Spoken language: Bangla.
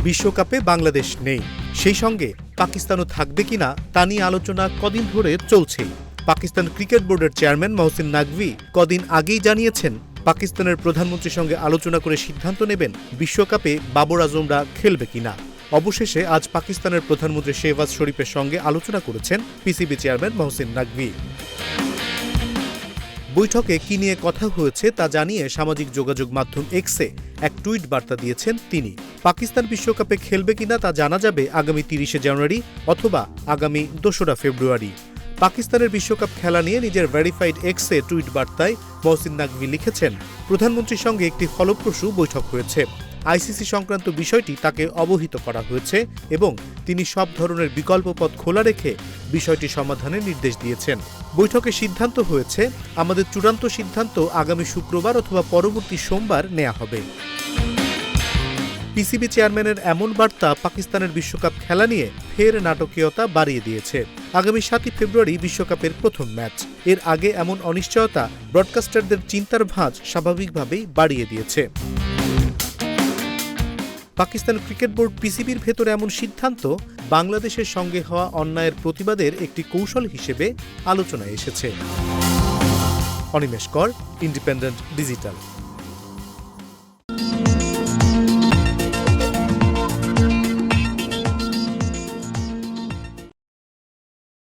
বিশ্বকাপে বাংলাদেশ নেই, সেই সঙ্গে পাকিস্তানও থাকবে কিনা তা নিয়ে আলোচনা কদিন ধরে চলছেই। পাকিস্তান ক্রিকেট বোর্ডের চেয়ারম্যান মহসিন নাকভি কদিন আগেই জানিয়েছেন, পাকিস্তানের প্রধানমন্ত্রীর সঙ্গে আলোচনা করে সিদ্ধান্ত নেবেন বিশ্বকাপে বাবর আজমরা খেলবে কিনা। অবশেষে আজ পাকিস্তানের প্রধানমন্ত্রী শেহবাজ শরীফের সঙ্গে আলোচনা করেছেন পিসিবি চেয়ারম্যান মহসিন নাকভি। বৈঠকে কি নিয়ে কথা হয়েছে তা জানিয়ে সামাজিক যোগাযোগ মাধ্যম এক্সে এক টুইট বার্তা দিয়েছেন তিনি। পাকিস্তান বিশ্বকাপে খেলবে কিনা তা জানা যাবে আগামী ৩০শে জানুয়ারি অথবা আগামী ২রা ফেব্রুয়ারি। পাকিস্তানের বিশ্বকাপ খেলা নিয়ে নিজের ভেরিফাইড এক্সে টুইট বার্তায় মহসিন নাকভি লিখেছেন, প্রধানমন্ত্রীর সঙ্গে একটি ফলপ্রসূ বৈঠক হয়েছে। আইসিসি সংক্রান্ত বিষয়টি তাকে অবহিত করা হয়েছে এবং তিনি সব ধরনের বিকল্প পথ খোলা রেখে বিষয়টি সমাধানের নির্দেশ দিয়েছেন। বৈঠকে সিদ্ধান্ত হয়েছে, আমাদের চূড়ান্ত সিদ্ধান্ত আগামী শুক্রবার অথবা পরবর্তী সোমবার নেওয়া হবে। পিসিবি চেয়ারম্যানের এমন বার্তা পাকিস্তানের বিশ্বকাপ খেলা নিয়ে ফের নাটকীয়তা বাড়িয়ে দিয়েছে। আগামী ৭ই ফেব্রুয়ারি বিশ্বকাপের প্রথম ম্যাচ। এর আগে এমন অনিশ্চয়তা ব্রডকাস্টারদের চিন্তার ভাঁজ স্বাভাবিকভাবেই বাড়িয়ে দিয়েছে। পাকিস্তান ক্রিকেট বোর্ড পিসিবির ভেতরে এমন সিদ্ধান্ত বাংলাদেশের সঙ্গে হওয়া অন্যায়ের প্রতিবাদের একটি কৌশল হিসেবে আলোচনায় এসেছে। অনিমেষ কর, ইন্ডিপেন্ডেন্ট ডিজিটাল।